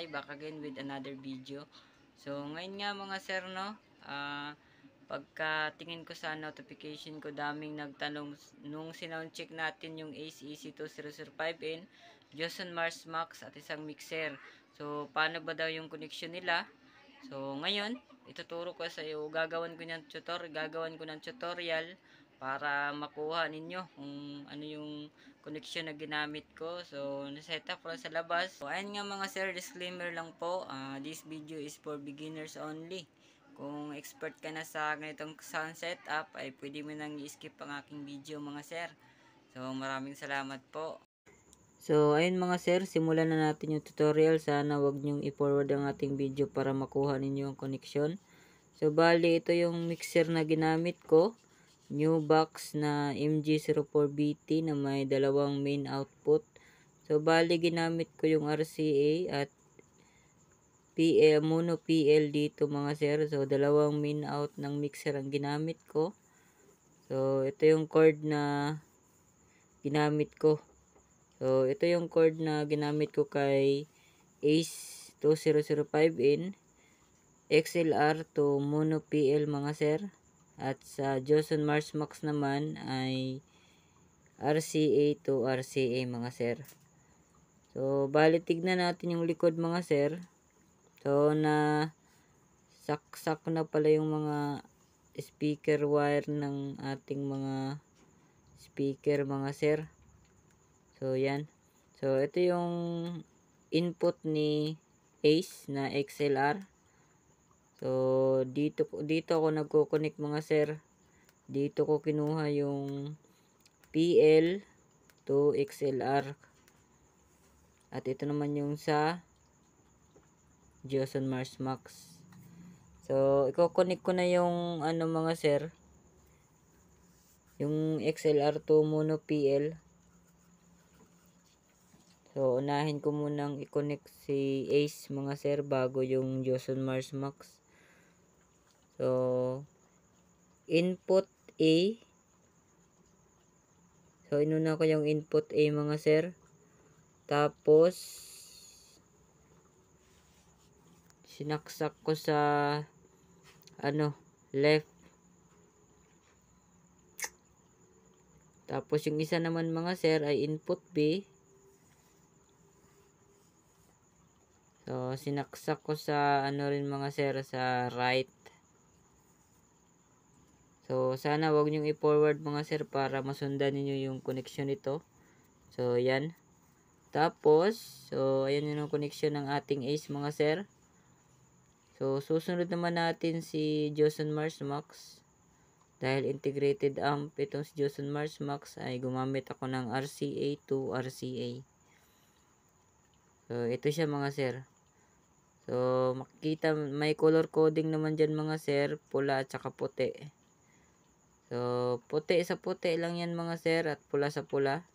Tay, back again with another video. So, ngayon nga mga sir, no, pagka tingin ko sa notification ko, daming nagtanong nung sinound check natin yung Ace EC2005N, Johnson Mars Max at isang mixer. So, paano ba daw yung connection nila? So, ngayon, ituturo ko sa iyo, gagawan ko ng tutorial para makuha ninyo kung ano yung connection na ginamit ko. So, naset up ko sa labas. So, ayun nga mga sir, disclaimer lang po, this video is for beginners only. Kung expert ka na sa ganitong sound setup, ay pwede mo nang i-skip ang aking video mga sir. So, maraming salamat po. So, ayun mga sir, simulan na natin yung tutorial. Sana wag nyong i-forward ang ating video para makuha ninyo ang connection. So, bali, ito yung mixer na ginamit ko. New box na MG04BT na may dalawang main output. So, bali, ginamit ko yung RCA at mono PL dito mga sir. So, dalawang main out ng mixer ang ginamit ko. So, ito yung cord na ginamit ko. So, ito yung cord na ginamit ko kay Ace 2005N XLR to mono PL mga sir. At sa Johnson Mars Max naman ay RCA to RCA mga sir. So, bali tignan natin yung likod mga sir. So, na saksak na pala yung mga speaker wire ng ating mga speaker mga sir. So, yan. So, ito yung input ni Ace na XLR. So, dito ako nagko-connect mga sir. Dito ko kinuha yung PL to XLR. At ito naman yung sa Johnson Mars Max. So, i-connect ko na yung ano mga sir. Yung XLR to mono PL. So, unahin ko munang i-connect si Ace mga sir bago yung Johnson Mars Max. So, input A. So, inuna ko yung input A mga sir. Tapos, sinaksak ko sa left. Tapos, yung isa naman mga sir ay input B. So, sinaksak ko sa rin mga sir sa right. So, sana wag nyong i-forward mga sir para masundan niyo yung connection nito. So, yan. Tapos, so, ayan yung connection ng ating Ace mga sir. So, susunod naman natin si Johnson Mars Max. Dahil integrated amp itong si Johnson Mars Max ay gumamit ako ng RCA to RCA. So, ito siya mga sir. So, makikita may color coding naman dyan mga sir. Pula at saka puti. So, puti sa puti lang yan mga sir at pula sa pula.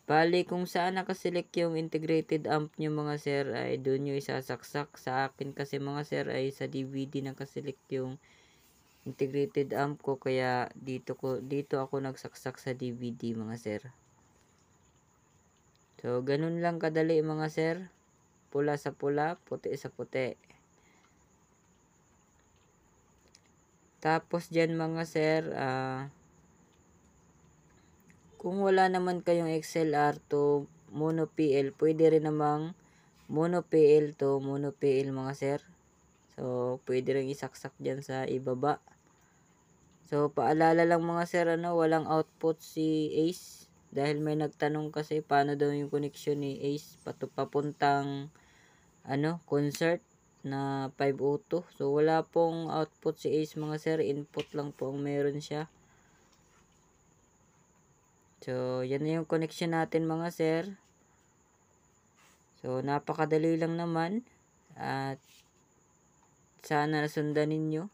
Bali, kung saan nakaselect yung integrated amp nyo mga sir ay doon nyo isasaksak. Sa akin kasi mga sir ay sa DVD nakaselect yung integrated amp ko. Kaya dito ako nagsaksak sa DVD mga sir. So, ganun lang kadali mga sir. Pula sa pula, puti sa puti. Tapos dyan mga sir, kung wala naman kayong XLR to mono PL, pwede rin namang mono PL to mono PL mga sir. So, pwede rin isaksak dyan sa ibaba. So, paalala lang mga sir, walang output si Ace. Dahil may nagtanong kasi paano daw yung connection ni Ace papuntang concert na 502. So, wala pong output si Ace mga sir. Input lang po ang meron siya. So, yan na yung connection natin mga sir. So, napakadali lang naman. At sana nasundan ninyo.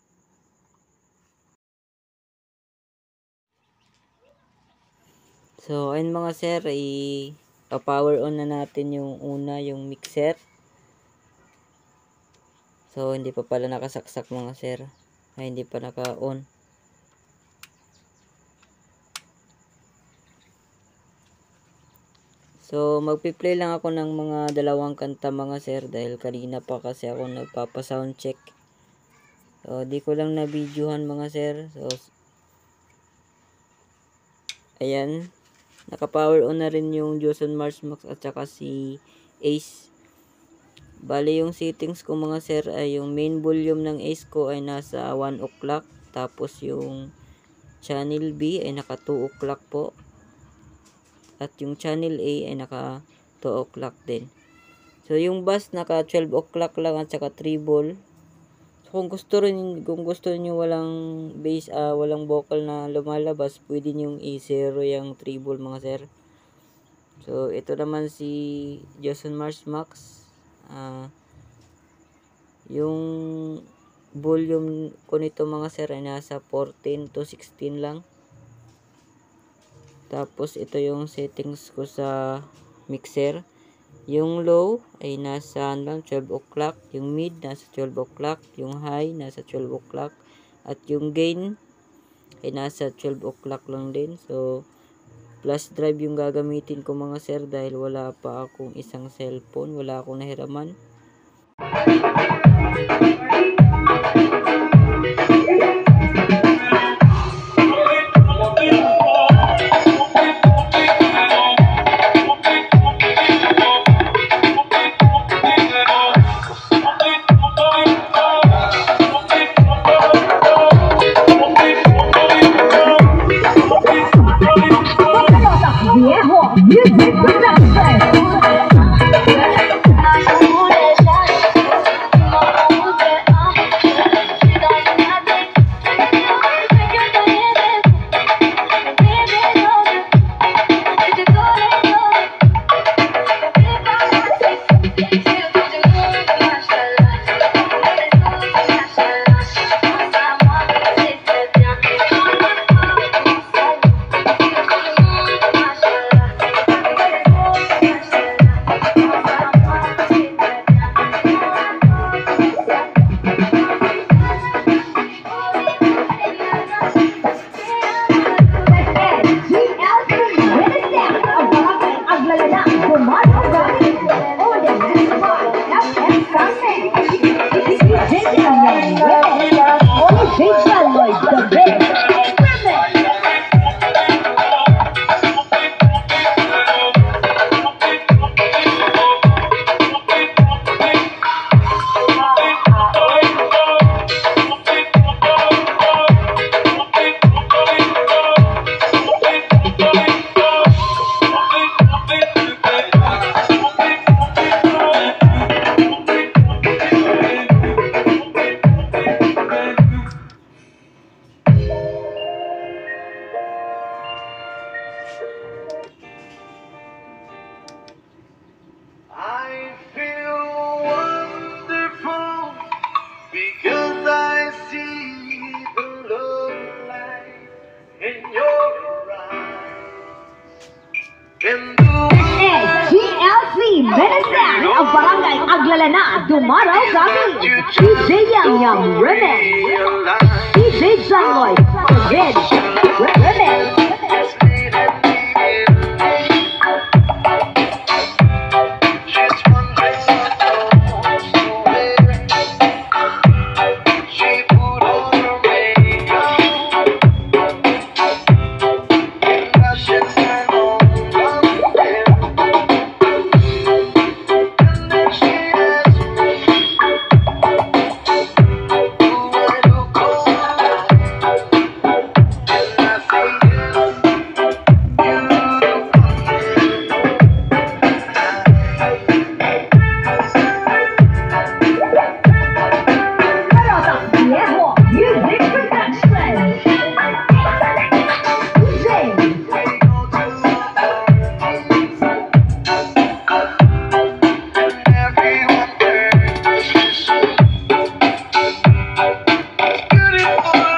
So, ayun mga sir, i-power on na natin yung yung mixer. So, hindi pa pala nakasaksak mga sir. Ay, hindi pa naka-on. So, So, magpi-play lang ako ng mga dalawang kanta mga sir dahil kanina pa kasi ako nagpapa-sound check. So, di ko lang na-videohan mga sir. So, ayan. Naka-power on na rin yung Joson Mars Max at saka si Ace. Bali yung settings ko mga sir ay yung main volume ng Ace ko ay nasa 1 o'clock. Tapos yung channel B ay naka 2 o'clock po. At yung channel A ay naka 2 o'clock din. So yung bass naka 12 o'clock lang at saka treble. So kung gusto niyo walang bass, walang vocal na lumalabas, pwede niyo i-zero yung treble mga sir. So ito naman si Joson Mars Max. Yung volume ko nito mga sir ay nasa 14 to 16 lang. Tapos ito yung settings ko sa mixer. Yung low ay nasa 12 o'clock, yung mid nasa 12 o'clock, yung high nasa 12 o'clock, at yung gain ay nasa 12 o'clock lang din. So flash drive yung gagamitin ko mga sir dahil wala pa akong isang cellphone, wala akong nahiraman. Ang barangay Aglalana, dumaraw kami. DJ Yang Yang Remix. DJ Jangoy, Red Remix. Beautiful.